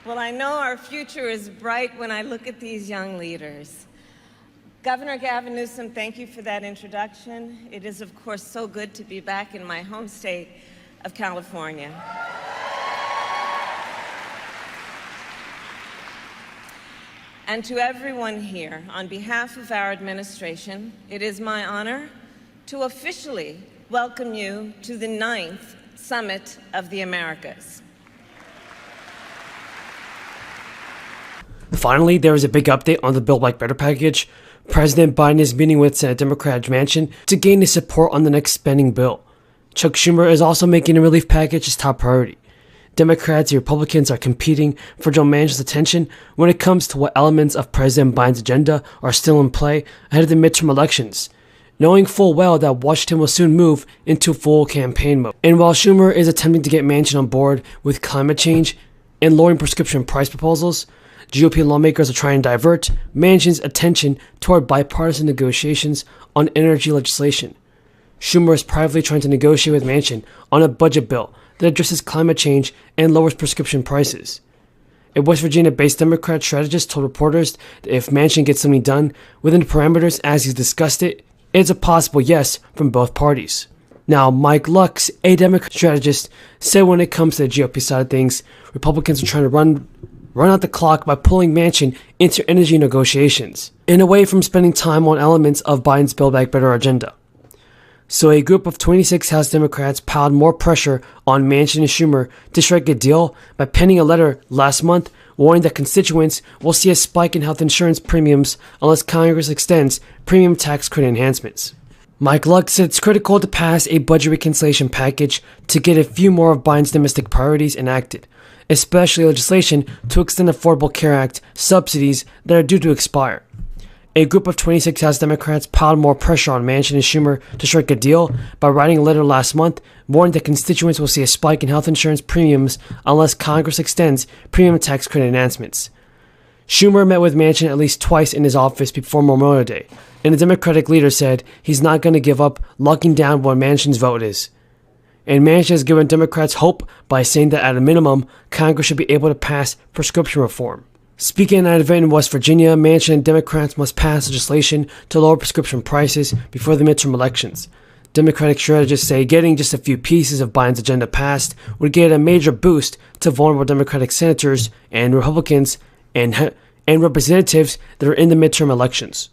Well, I know our future is bright when I look at these young leaders. Governor Gavin Newsom, thank you for that introduction. It is, of course, so good to be back in my home state of California. And to everyone here, on behalf of our administration, it is my honor to officially welcome you to the 9th Summit of the Americas. Finally, there is a big update on the Build Back Better package. President Biden is meeting with Senate Democrat Manchin to gain his support on the next spending bill. Chuck Schumer is also making a relief package his top priority. Democrats and Republicans are competing for Joe Manchin's attention when it comes to what elements of President Biden's agenda are still in play ahead of the midterm elections, knowing full well that Washington will soon move into full campaign mode. And while Schumer is attempting to get Manchin on board with climate change and lowering prescription price proposals, GOP lawmakers are trying to divert Manchin's attention toward bipartisan negotiations on energy legislation. Schumer is privately trying to negotiate with Manchin on a budget bill that addresses climate change and lowers prescription prices. A West Virginia-based Democrat strategist told reporters that if Manchin gets something done within the parameters as he's discussed it, it's a possible yes from both parties. Now, Mike Lux, a Democrat strategist, said when it comes to the GOP side of things, Republicans are trying to run out the clock by pulling Manchin into energy negotiations and away from spending time on elements of Biden's Build Back Better agenda. So a group of 26 House Democrats piled more pressure on Manchin and Schumer to strike a deal by penning a letter last month warning that constituents will see a spike in health insurance premiums unless Congress extends premium tax credit enhancements. Mike Lux said it's critical to pass a budget reconciliation package to get a few more of Biden's domestic priorities enacted, especially legislation to extend Affordable Care Act subsidies that are due to expire. A group of 26 House Democrats piled more pressure on Manchin and Schumer to strike a deal by writing a letter last month warning that constituents will see a spike in health insurance premiums unless Congress extends premium tax credit enhancements. Schumer met with Manchin at least twice in his office before Memorial Day, and the Democratic leader said he's not going to give up locking down what Manchin's vote is. And Manchin has given Democrats hope by saying that at a minimum, Congress should be able to pass prescription reform. Speaking at an event in West Virginia, Manchin and Democrats must pass legislation to lower prescription prices before the midterm elections. Democratic strategists say getting just a few pieces of Biden's agenda passed would get a major boost to vulnerable Democratic senators and Republicans and representatives that are in the midterm elections.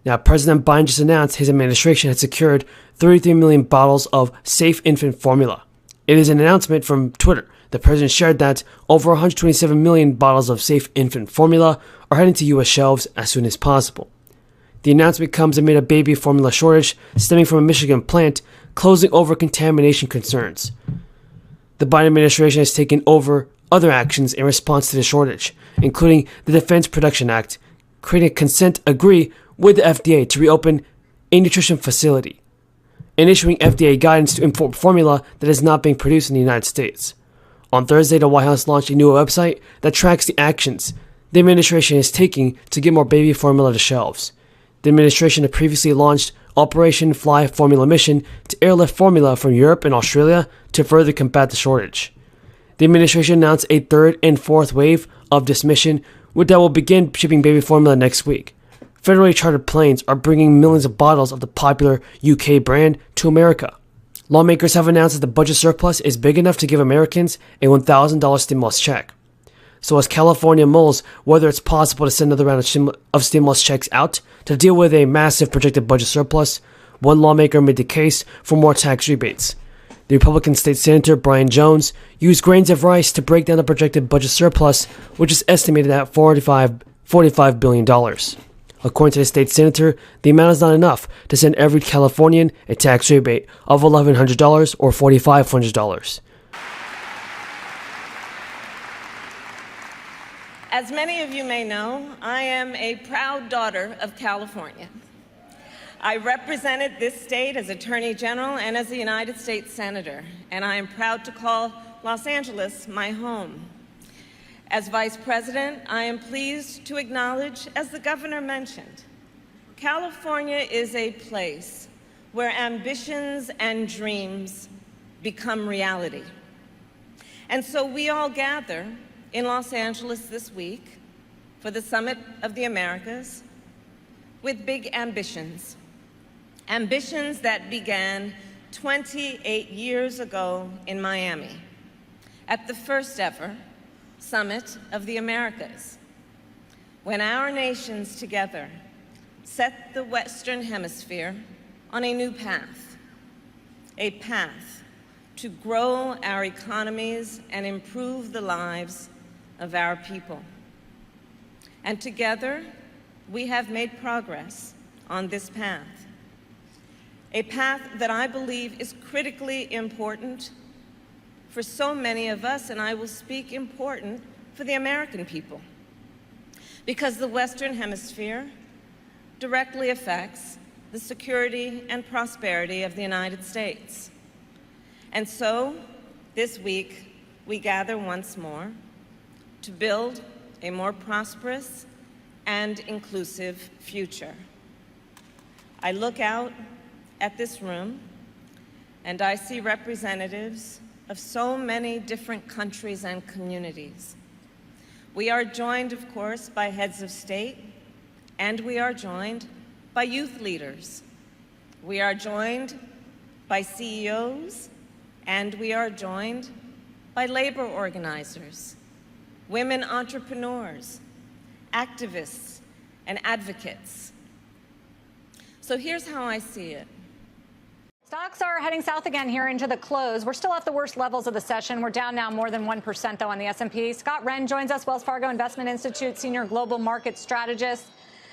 Now, President Biden just announced his administration had secured 33 million bottles of safe infant formula. It is an announcement from Twitter. The president shared that over 127 million bottles of safe infant formula are heading to U.S. shelves as soon as possible. The announcement comes amid a baby formula shortage stemming from a Michigan plant closing over contamination concerns. The Biden administration has taken over other actions in response to the shortage, including the Defense Production Act, creating a consent decree with the FDA to reopen a nutrition facility, and issuing FDA guidance to import formula that is not being produced in the United States. On Thursday, the White House launched a new website that tracks the actions the administration is taking to get more baby formula to shelves. The administration had previously launched Operation Fly Formula Mission to airlift formula from Europe and Australia to further combat the shortage. The administration announced a third and fourth wave of this mission, that will begin shipping baby formula next week. Federally chartered planes are bringing millions of bottles of the popular UK brand to America. Lawmakers have announced that the budget surplus is big enough to give Americans a $1,000 stimulus check. So as California mulls whether it's possible to send another round of stimulus checks out to deal with a massive projected budget surplus, one lawmaker made the case for more tax rebates. The Republican State Senator Brian Jones used grains of rice to break down the projected budget surplus, which is estimated at $45 billion. According to the state senator, the amount is not enough to send every Californian a tax rebate of $1,100 or $4,500. As many of you may know, I am a proud daughter of California. I represented this state as Attorney General and as a United States Senator, and I am proud to call Los Angeles my home. As Vice President, I am pleased to acknowledge, as the Governor mentioned, California is a place where ambitions and dreams become reality. And so we all gather in Los Angeles this week for the Summit of the Americas with big ambitions. Ambitions that began 28 years ago in Miami at the first ever Summit of the Americas, when our nations together set the Western Hemisphere on a new path, a path to grow our economies and improve the lives of our people. And together, we have made progress on this path, a path that I believe is critically important for so many of us, and I will speak important for the American people, because the Western Hemisphere directly affects the security and prosperity of the United States. And so, this week, we gather once more to build a more prosperous and inclusive future. I look out at this room, and I see representatives of so many different countries and communities. We are joined, of course, by heads of state, and we are joined by youth leaders. We are joined by CEOs, and we are joined by labor organizers, women entrepreneurs, activists, and advocates. So here's how I see it. Stocks are heading south again here into the close. We're still at the worst levels of the session. We're down now more than 1%, though, on the S&P. Scott Wren joins us, Wells Fargo Investment Institute Senior Global Market Strategist.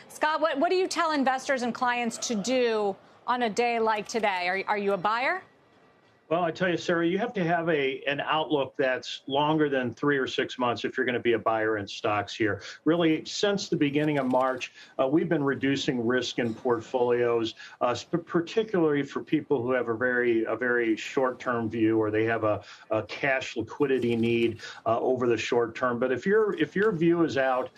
Scott, what do you tell investors and clients to do on a day like today? Are you a buyer? Well, I tell you, Sarah, you have to have an outlook that's longer than 3 or 6 months if you're going to be a buyer in stocks here. Really, since the beginning of March, we've been reducing risk in portfolios, particularly for people who have a very short-term view, or they have a cash liquidity need over the short term. But if your view is out,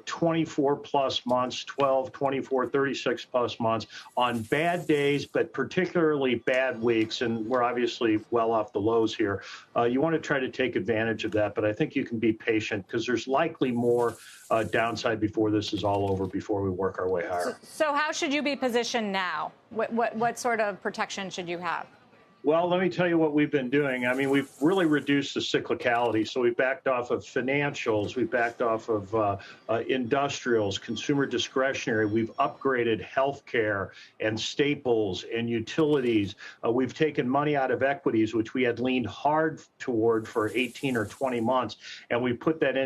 24 plus months, 12, 24, 36 plus months on bad days, but particularly bad weeks, and we're obviously well off the lows here. You want to try to take advantage of that, but I think you can be patient because there's likely more downside before this is all over, before we work our way higher. So how should you be positioned now? What sort of protection should you have? Well, let me tell you what we've been doing. I mean, we've really reduced the cyclicality. So we backed off of financials. We backed off of industrials, consumer discretionary. We've upgraded healthcare and staples and utilities. We've taken money out of equities, which we had leaned hard toward for 18 or 20 months, and we put that in